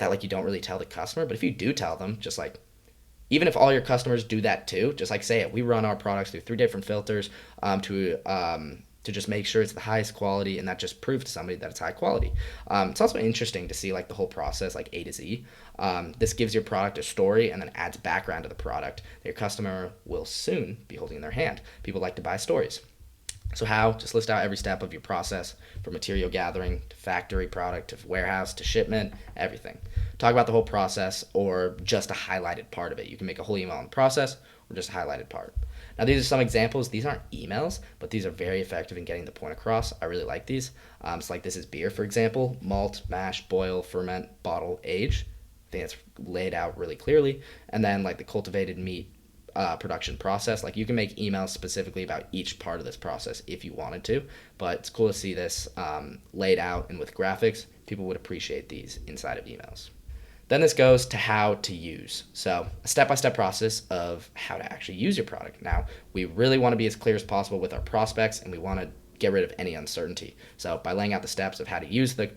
like you don't really tell the customer. But if you do tell them, just like, even if all your customers do that too, just like say it, we run our products through 3 different filters to just make sure it's the highest quality, and that just proves to somebody that it's high quality. It's also interesting to see like the whole process, like A to Z. This gives your product a story and then adds background to the product that your customer will soon be holding in their hand. People like to buy stories. So how? Just list out every step of your process, from material gathering to factory product to warehouse to shipment, everything. Talk about the whole process or just a highlighted part of it. You can make a whole email on the process or just a highlighted part. Now, these are some examples. These aren't emails, but these are very effective in getting the point across. I really like these. So like this is beer, for example. Malt, mash, boil, ferment, bottle, age. I think it's laid out really clearly. And then like the cultivated meat production process. Like you can make emails specifically about each part of this process if you wanted to, but it's cool to see this laid out and with graphics. People would appreciate these inside of emails. Then this goes to how to use. So a step-by-step process of how to actually use your product. Now, we really want to be as clear as possible with our prospects, and we want to get rid of any uncertainty. So by laying out the steps of how to use the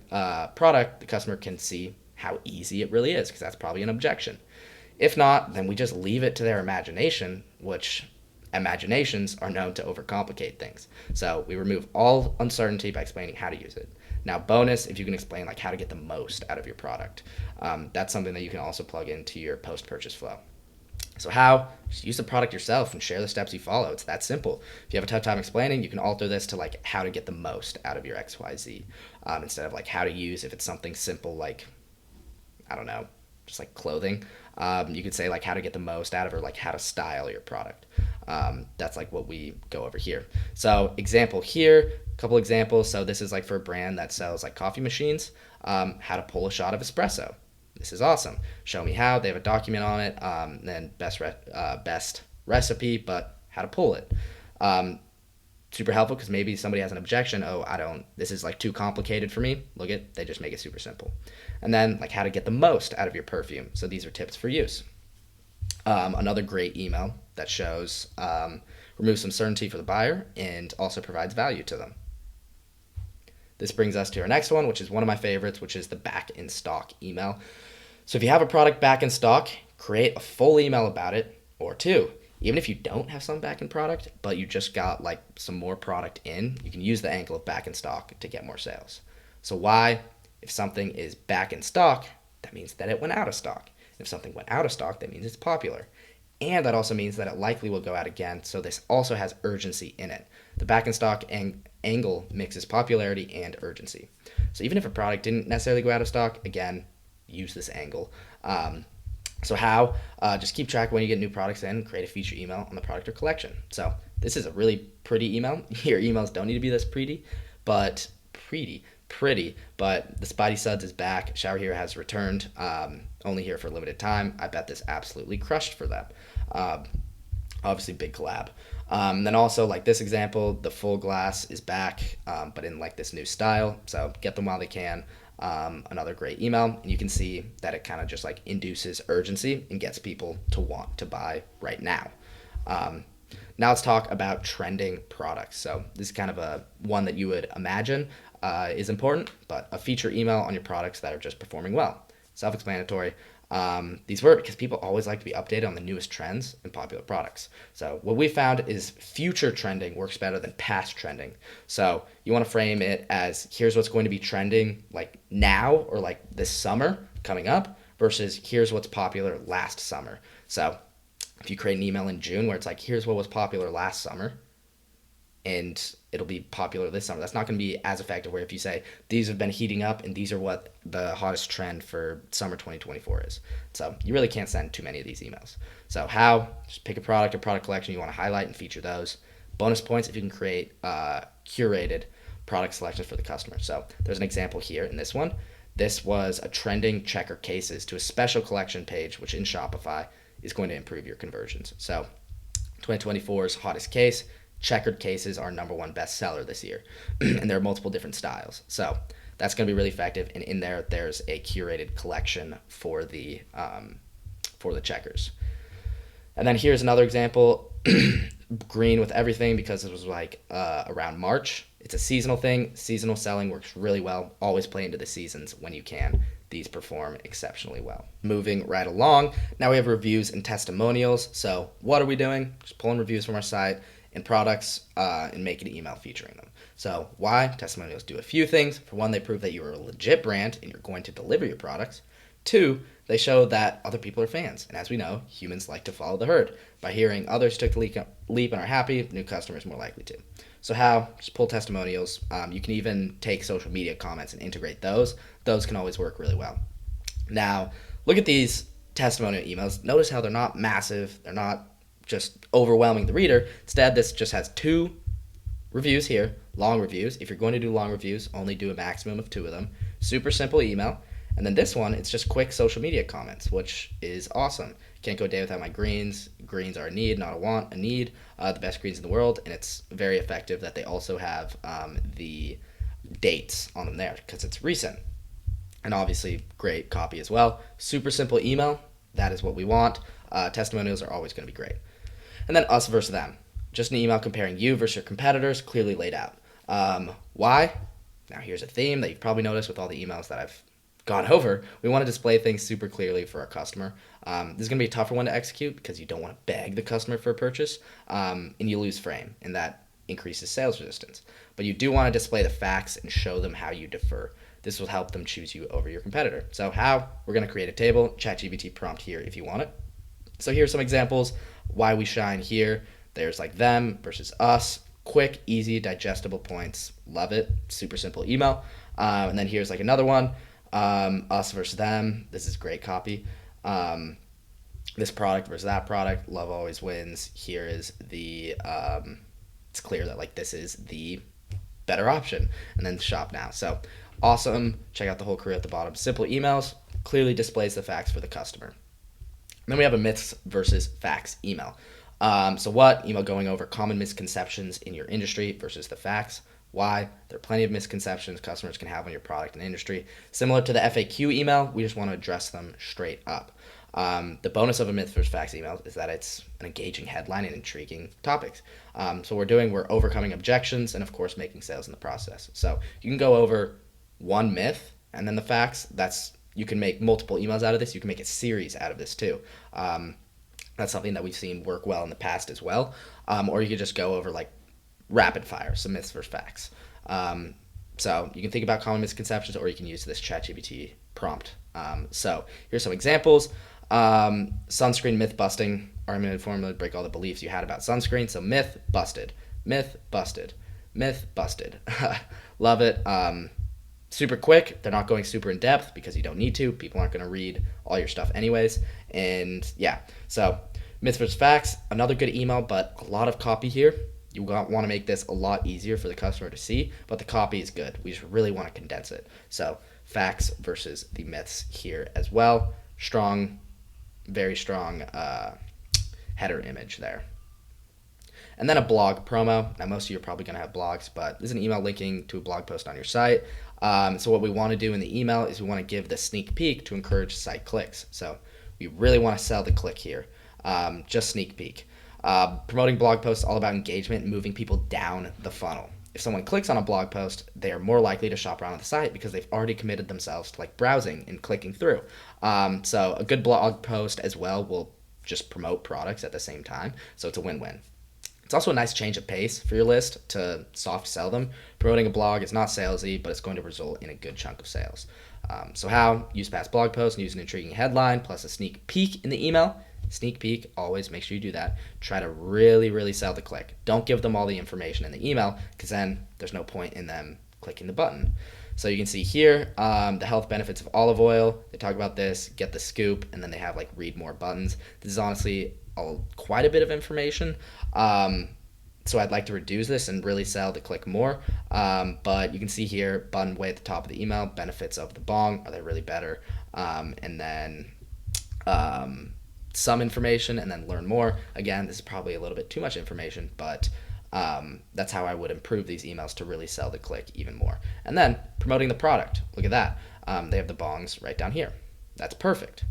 product, the customer can see how easy it really is, because that's probably an objection. If not, then we just leave it to their imagination, which imaginations are known to overcomplicate things. So we remove all uncertainty by explaining how to use it. Now, bonus, if you can explain like how to get the most out of your product. That's something that you can also plug into your post-purchase flow. So how? Just use the product yourself and share the steps you follow. It's that simple. If you have a tough time explaining, you can alter this to like how to get the most out of your XYZ instead of like how to use if it's something simple like, I don't know, just like clothing. You could say like how to get the most out of, or like how to style your product. That's like what we go over here. So example here, a couple examples. So this is like for a brand that sells like coffee machines, how to pull a shot of espresso. This is awesome. Show me how. They have a document on it. Then best recipe, but how to pull it. Super helpful because maybe somebody has an objection. Oh, this is like too complicated for me. They just make it super simple. And then like how to get the most out of your perfume. So these are tips for use. Another great email that shows, removes some certainty for the buyer and also provides value to them. This brings us to our next one, which is one of my favorites, which is the back in stock email. So if you have a product back in stock, create a full email about it, or 2. Even if you don't have some back in product, but you just got like some more product in, you can use the angle of back in stock to get more sales. So why? If something is back in stock, that means that it went out of stock. If something went out of stock, that means it's popular. And that also means that it likely will go out again. So this also has urgency in it. The back in stock angle mixes popularity and urgency. So even if a product didn't necessarily go out of stock, again, use this angle. So how? Just keep track of when you get new products in, create a feature email on the product or collection. So this is a really pretty email. Your emails don't need to be this pretty, but but the Spidey Suds is back. Shower Hero has returned, only here for a limited time. I bet this absolutely crushed for them. Obviously, big collab. Then also, like this example, the full glass is back, but in like this new style. So get them while they can. Another great email, and you can see that it kind of just like induces urgency and gets people to want to buy right now. Now let's talk about trending products. So this is kind of a one that you would imagine is important, but a feature email on your products that are just performing well. Self-explanatory. These work because people always like to be updated on the newest trends and popular products. So what we found is future trending works better than past trending. So you want to frame it as here's what's going to be trending like now or like this summer coming up versus here's what's popular last summer. So if you create an email in June where it's like here's what was popular last summer and it'll be popular this summer, that's not going to be as effective where if you say these have been heating up and these are what the hottest trend for summer 2024 is. So you really can't send too many of these emails. So how? Just pick a product or product collection you want to highlight and feature those. Bonus points if you can create curated product selections for the customer. So there's an example here in this one. This was a trending checker cases to a special collection page, which in Shopify is going to improve your conversions. So 2024's hottest case, checkered cases are #1 bestseller this year, and there are multiple different styles. So that's going to be really effective. And in there, there's a curated collection for the checkers. And then here's another example, green with everything because it was like around March. It's a seasonal thing. Seasonal selling works really well. Always play into the seasons when you can. These perform exceptionally well. Moving right along, now we have reviews and testimonials. So what are we doing? Just pulling reviews from our site and products and making an email featuring them. So why? Testimonials do a few things. For one, they prove that you're a legit brand and you're going to deliver your products. Two, they show that other people are fans. And as we know, humans like to follow the herd. By hearing others took the leap and are happy, new customers more likely to. So how? Just pull testimonials. You can even take social media comments and integrate those. Those can always work really well. Now, look at these testimonial emails. Notice how they're not massive. They're not just overwhelming the reader. Instead, this just has 2 reviews here, long reviews. If you're going to do long reviews, only do a maximum of 2 of them. Super simple email. And then this one, it's just quick social media comments, which is awesome. Can't go a day without my greens. Greens are a need, not a want, a need. The best greens in the world. And it's very effective that they also have the dates on them there because it's recent. And obviously, great copy as well. Super simple email. That is what we want. Testimonials are always going to be great. And then us versus them. Just an email comparing you versus your competitors, clearly laid out. Why? Now here's a theme that you've probably noticed with all the emails that I've gone over. We want to display things super clearly for our customer. This is going to be a tougher one to execute because you don't want to beg the customer for a purchase, and you lose frame, and that increases sales resistance. But you do want to display the facts and show them how you differ. This will help them choose you over your competitor. So how? We're going to create a table, ChatGPT prompt here if you want it. So here's some examples why we shine here. There's like them versus us. Quick, easy, digestible points. Love it. Super simple email. And then here's like another one. Us versus them. This is great copy. This product versus that product. Love always wins. Here is the, it's clear that like this is the better option. And then shop now. So awesome. Check out the whole career at the bottom. Simple emails. Clearly displays the facts for the customer. And then we have a myths versus facts email. So what? Email going over common misconceptions in your industry versus the facts. Why? There are plenty of misconceptions customers can have on your product and industry. Similar to the FAQ email, we just want to address them straight up. The bonus of a myth versus facts email is that it's an engaging headline and intriguing topics. So we're overcoming objections and, of course, making sales in the process. So you can go over one myth and then the facts. You can make multiple emails out of this. You can make a series out of this too. That's something that we've seen work well in the past as well. Or you could just go over like rapid fire, some myths versus facts. So you can think about common misconceptions or you can use this ChatGPT prompt. So here's some examples. Sunscreen myth busting. Argumented formula to break all the beliefs you had about sunscreen. So myth busted, myth busted, myth busted. Love it. Super quick. They're not going super in depth because you don't need to. People aren't going to read all your stuff anyways. And yeah, so myths versus facts. Another good email, but a lot of copy here. You want to make this a lot easier for the customer to see, but the copy is good. We just really want to condense it. So facts versus the myths here as well. Strong, very strong header image there. And then a blog promo. Now, most of you are probably going to have blogs, but this is an email linking to a blog post on your site. So what we want to do in the email is we want to give the sneak peek to encourage site clicks. So we really want to sell the click here. Just sneak peek. Promoting blog posts all about engagement and moving people down the funnel. If someone clicks on a blog post, they are more likely to shop around the site because they've already committed themselves to like browsing and clicking through. So a good blog post as well will just promote products at the same time. So it's a win-win. It's also a nice change of pace for your list to soft sell them. Promoting a blog is not salesy, but it's going to result in a good chunk of sales. So how? Use past blog posts and use an intriguing headline plus a sneak peek in the email. Sneak peek, always make sure you do that. Try to really, really sell the click. Don't give them all the information in the email because then there's no point in them clicking the button. So you can see here the health benefits of olive oil. They talk about this, get the scoop, and then they have like read more buttons. This is honestly quite a bit of information. So I'd like to reduce this and really sell the click more. But you can see here, button way at the top of the email, benefits of the bong, are they really better? And then some information and then learn more. Again, this is probably a little bit too much information, but that's how I would improve these emails to really sell the click even more. And then promoting the product. Look at that. They have the bongs right down here. That's perfect.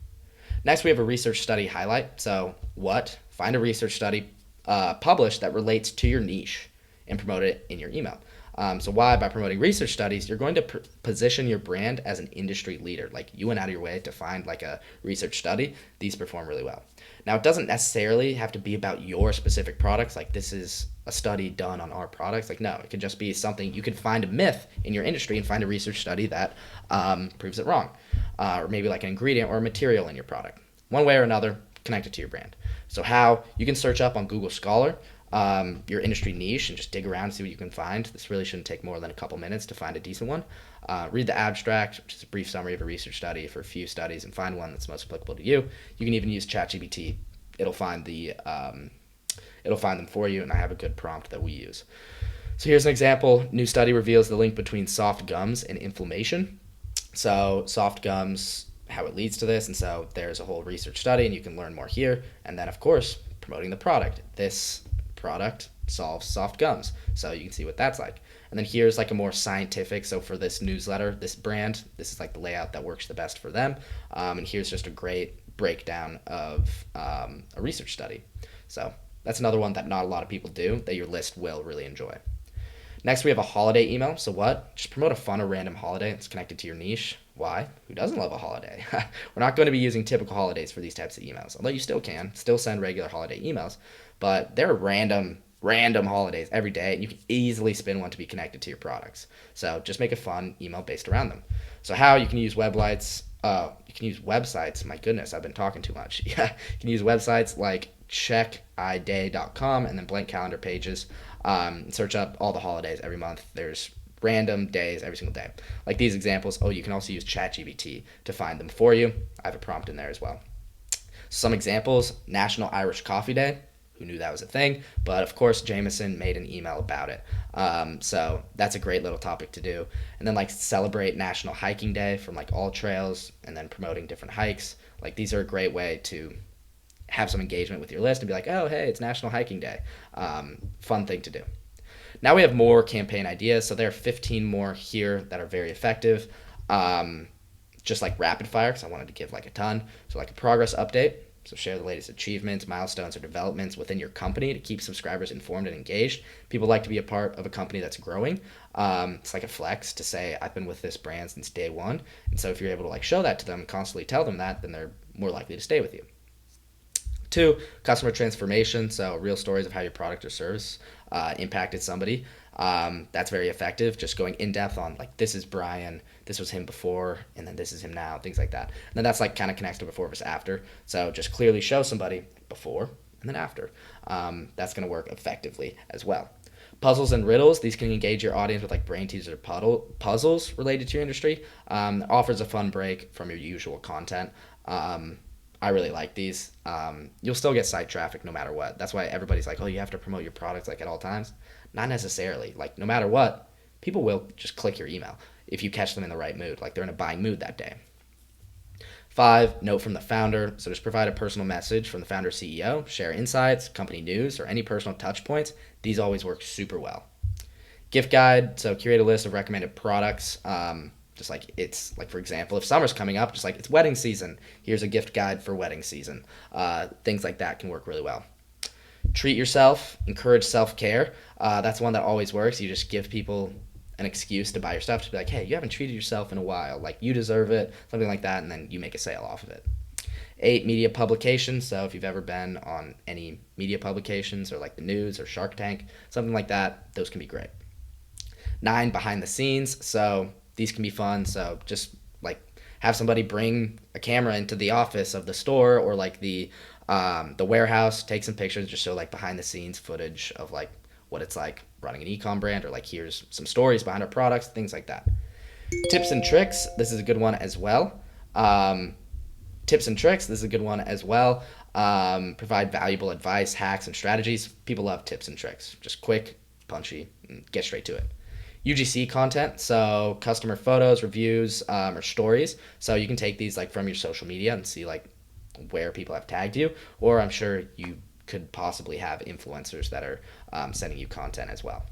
Next, we have a research study highlight. So what? Find a research study published that relates to your niche and promote it in your email. So why? By promoting research studies, you're going to position your brand as an industry leader. Like you went out of your way to find like a research study. These perform really well. Now, it doesn't necessarily have to be about your specific products. Like this is a study done on our products. Like no, it could just be something. You could find a myth in your industry and find a research study that proves it wrong. Or maybe like an ingredient or a material in your product. One way or another, connect it to your brand. So how? You can search up on Google Scholar your industry niche and just dig around and see what you can find. This really shouldn't take more than a couple minutes to find a decent one. Read the abstract, which is a brief summary of a research study for a few studies, and find one that's most applicable to you. You can even use ChatGPT. It'll find them for you, and I have a good prompt that we use. So here's an example. New study reveals the link between soft gums and inflammation. So soft gums, how it leads to this, and so there's a whole research study, and you can learn more here. And then, of course, promoting the product. This product solves soft gums, so you can see what that's like. And then here's like a more scientific, so for this newsletter, this brand, this is like the layout that works the best for them. And here's just a great breakdown of a research study. So that's another one that not a lot of people do that your list will really enjoy. Next, we have a holiday email. So what? Just promote a fun or random holiday that's connected to your niche. Why? Who doesn't love a holiday? We're not going to be using typical holidays for these types of emails, although you still can still send regular holiday emails, but they're random holidays every day, and you can easily spin one to be connected to your products. So just make a fun email based around them. So how? You can use websites. My goodness, I've been talking too much. Yeah, you can use websites like checkiday.com and then blank calendar pages. Search up all the holidays every month. There's random days every single day. Like these examples. Oh, you can also use ChatGPT to find them for you. I have a prompt in there as well. Some examples: National Irish Coffee Day. Who knew that was a thing? But of course, Jameson made an email about it. So that's a great little topic to do. And then like celebrate National Hiking Day from like all trails, and then promoting different hikes. Like these are a great way to have some engagement with your list and be like, oh, hey, it's National Hiking Day. Fun thing to do. Now we have more campaign ideas. So there are 15 more here that are very effective. Just like rapid fire, because I wanted to give like a ton. So like a progress update. So share the latest achievements, milestones, or developments within your company to keep subscribers informed and engaged. People like to be a part of a company that's growing. It's like a flex to say, I've been with this brand since day one. And so if you're able to like show that to them, constantly tell them that, then they're more likely to stay with you. 2, customer transformation. So real stories of how your product or service impacted somebody. That's very effective. Just going in depth on like, this is Brian, this was him before, and then this is him now, things like that. And then that's like kind of connects to before versus after. So just clearly show somebody before and then after. That's going to work effectively as well. Puzzles and riddles, these can engage your audience with like brain teasers or puzzles related to your industry. Offers a fun break from your usual content. I really like these. You'll still get site traffic no matter what. That's why everybody's like, oh, you have to promote your products like at all times. Not necessarily. Like no matter what, people will just click your email if you catch them in the right mood, like they're in a buying mood that day. 5, note from the founder. So just provide a personal message from the founder CEO, share insights, company news, or any personal touch points. These always work super well. Gift guide. So curate a list of recommended products. Just like it's like, for example, if summer's coming up, just like it's wedding season, here's a gift guide for wedding season. Things like that can work really well. Treat yourself, encourage self-care. That's one that always works. You just give people an excuse to buy your stuff, to be like, hey, you haven't treated yourself in a while, like you deserve it, something like that, and then you make a sale off of it. 8, media publications. So if you've ever been on any media publications or like the news or Shark Tank, something like that, those can be great. 9, behind the scenes. So these can be fun. So just like have somebody bring a camera into the office of the store or like the warehouse, take some pictures, just show like behind the scenes footage of like what it's like running an e-com brand, or like here's some stories behind our products, things like that. Tips and tricks. This is a good one as well. Tips and tricks. This is a good one as well. Provide valuable advice, hacks, and strategies. People love tips and tricks. Just quick, punchy, and get straight to it. UGC content, so customer photos, reviews, or stories. So you can take these like from your social media and see like where people have tagged you, or I'm sure you could possibly have influencers that are sending you content as well.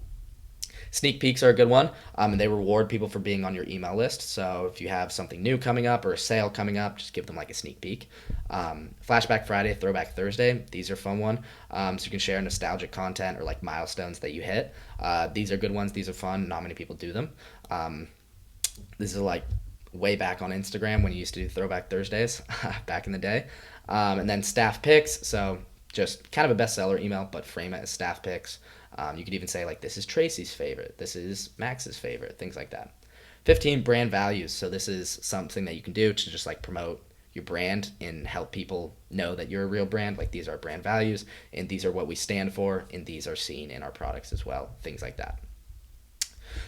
Sneak peeks are a good one, and they reward people for being on your email list. So if you have something new coming up or a sale coming up, just give them like a sneak peek. Flashback Friday, Throwback Thursday, these are fun one. So you can share nostalgic content or like milestones that you hit. These are good ones. These are fun. Not many people do them. This is like way back on Instagram when you used to do Throwback Thursdays back in the day. And then staff picks. So just kind of a bestseller email, but frame it as staff picks. You could even say like, this is Tracy's favorite, this is Max's favorite, things like that. 15, brand values. So this is something that you can do to just like promote your brand and help people know that you're a real brand. Like these are brand values and these are what we stand for and these are seen in our products as well, things like that.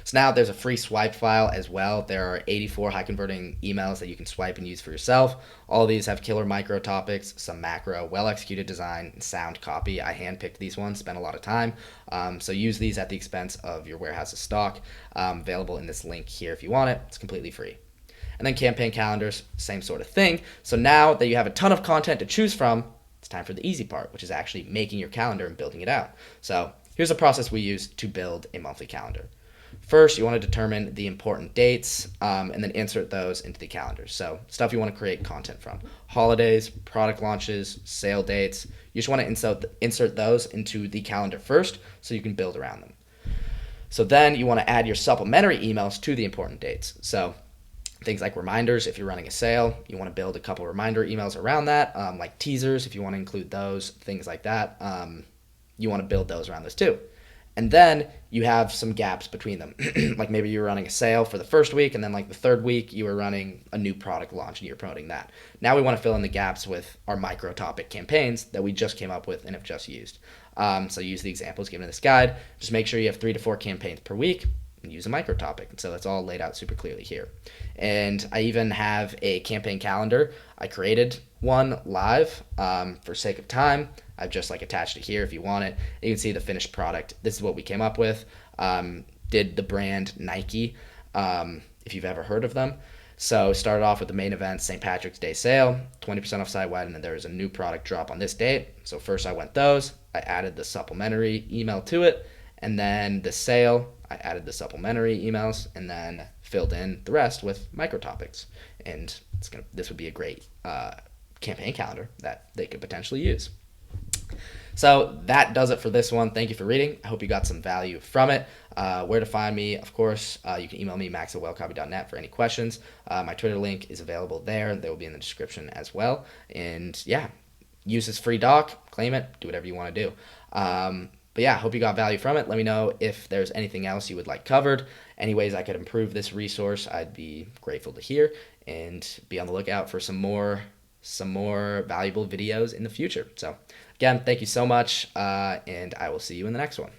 So now there's a free swipe file as well. There are 84 high converting emails that you can swipe and use for yourself. All of these have killer micro topics, some macro, well executed design, and sound copy. I handpicked these ones, spent a lot of time. So use these at the expense of your warehouse's stock. Available in this link here if you want it. It's completely free. And then campaign calendars, same sort of thing. So now that you have a ton of content to choose from, it's time for the easy part, which is actually making your calendar and building it out. So here's a process we use to build a monthly calendar. First, you want to determine the important dates and then insert those into the calendar. So stuff you want to create content from. Holidays, product launches, sale dates. You just want to insert those into the calendar first so you can build around them. So then you want to add your supplementary emails to the important dates. So things like reminders, if you're running a sale, you want to build a couple reminder emails around that, like teasers, if you want to include those, things like that. You want to build those around those too. And then you have some gaps between them. Like maybe you were running a sale for the first week, and then like the third week you were running a new product launch and you're promoting that. Now we want to fill in the gaps with our micro topic campaigns that we just came up with and have just used. So use the examples given in this guide. Just make sure you have 3 to 4 campaigns per week and use a micro topic. So that's all laid out super clearly here. And I even have a campaign calendar. I created one live for sake of time. I've just like attached it here if you want it. You can see the finished product. This is what we came up with. Did the brand Nike, if you've ever heard of them. So started off with the main event, St. Patrick's Day sale, 20% off site-wide, and then there was a new product drop on this date. So first I went those. I added the supplementary email to it. And then the sale, I added the supplementary emails and then filled in the rest with micro topics. And this would be a great campaign calendar that they could potentially use. So that does it for this one. Thank you for reading. I hope you got some value from it. Where to find me, of course, you can email me, max@wellcopy.net, for any questions. My Twitter link is available there. They will be in the description as well. And yeah, use this free doc, claim it, do whatever you want to do. But yeah, hope you got value from it. Let me know if there's anything else you would like covered, any ways I could improve this resource. I'd be grateful to hear, and be on the lookout for some more valuable videos in the future. So again, thank you so much, and I will see you in the next one.